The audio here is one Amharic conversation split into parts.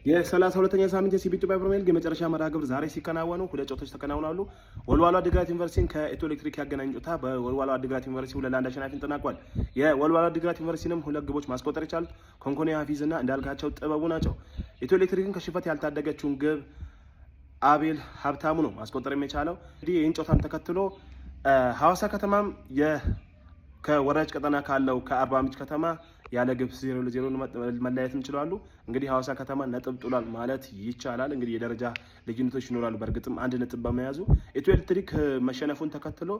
የ32ኛ ሳምንት የሲቢ ኢትዮጵያ ፕሪሚየር ሊግ የመጨረሻ መርሃ ግብር ዛሬ ሲከናወኑ ሁለት ጨዋታዎች ተከናውናሉ። ወልዋሎ ዓዲግራት ዩኒቨርሲቲን ከኢትዮ ኤሌክትሪክ ያገናኝ ጨዋታ በወልዋሎ ዓዲግራት ዩኒቨርሲቲ 2-1 አሸናፊነት ተጠናቋል። የወልዋሎ ዓዲግራት ዩኒቨርሲቲንም ሁለት ግቦች ማስቆጠር የቻሉት ኮንኮኔ ሀፊዝ እና እንዳልካቸው ጥበቡ ናቸው። ኢትዮ ኤሌክትሪክን ከሽንፈት ያልታደገችውን ግብ አቤል ሀብታሙ ነው ማስቆጠር የቻለው። እንግዲህ ይህን ጨዋታን ተከትሎ ሐዋሳ ከተማም ከወራጅ ቀጠና ካለው ከአርባ ምንጭ ከተማ ያለ ግብ 0-0 መለያየት እንችላሉ። እንግዲህ ሐዋሳ ከተማ ነጥብ ጥሏል ማለት ይቻላል። እንግዲህ የደረጃ ልዩነቶች ይኖራሉ። በእርግጥም አንድ ነጥብ በመያዙ ኢትዮ ኤሌክትሪክ መሸነፉን ተከትሎ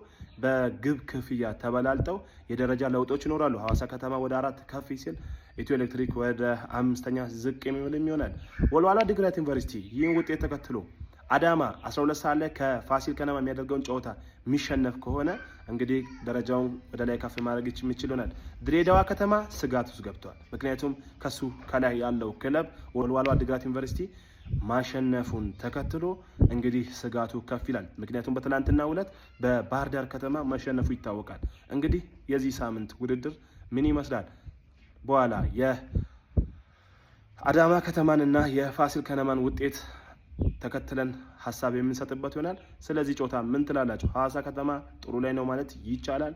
በግብ ክፍያ ተበላልጠው የደረጃ ለውጦች ይኖራሉ። ሐዋሳ ከተማ ወደ 4 ከፍ ሲል ኢትዮ ኤሌክትሪክ ወደ 5ኛ ዝቅ የሚልም ይሆናል። ወልዋሎ ዓዲግራት ዩኒቨርሲቲ ይህን ውጤት ተከትሎ አዳማ 12 ሰዓት ላይ ከፋሲል ከነማ የሚያደርገውን ጨዋታ የሚሸነፍ ከሆነ እንግዲህ ደረጃውን ወደ ላይ ከፍ ማድረግ የሚችል ይሆናል። ድሬዳዋ ከተማ ስጋት ውስጥ ገብቷል። ምክንያቱም ከሱ ከላይ ያለው ክለብ ወልዋሎ ዓዲግራት ዩኒቨርሲቲ ማሸነፉን ተከትሎ እንግዲህ ስጋቱ ከፍ ይላል። ምክንያቱም በትናንትናው ዕለት በባህር ዳር ከተማ ማሸነፉ ይታወቃል። እንግዲህ የዚህ ሳምንት ውድድር ምን ይመስላል? በኋላ የአዳማ ከተማንና የፋሲል ከነማን ውጤት ተከትለን ሀሳብ የምንሰጥበት ይሆናል። ስለዚህ ጨዋታ ምን ትላላችሁ? ሐዋሳ ከተማ ጥሩ ላይ ነው ማለት ይቻላል?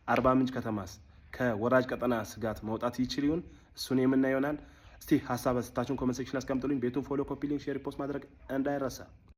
አርባ ምንጭ ከተማስ ከወራጅ ቀጠና ስጋት መውጣት ይችል ይሆን? እሱን የምናየው ይሆናል። እስቲ ሀሳብ አስተያየታችሁን ኮሜንት ሴክሽን አስቀምጡልኝ። ቤቱን ፎሎ፣ ኮፒ ሊንክ፣ ሼር፣ ፖስት ማድረግ እንዳይረሳ።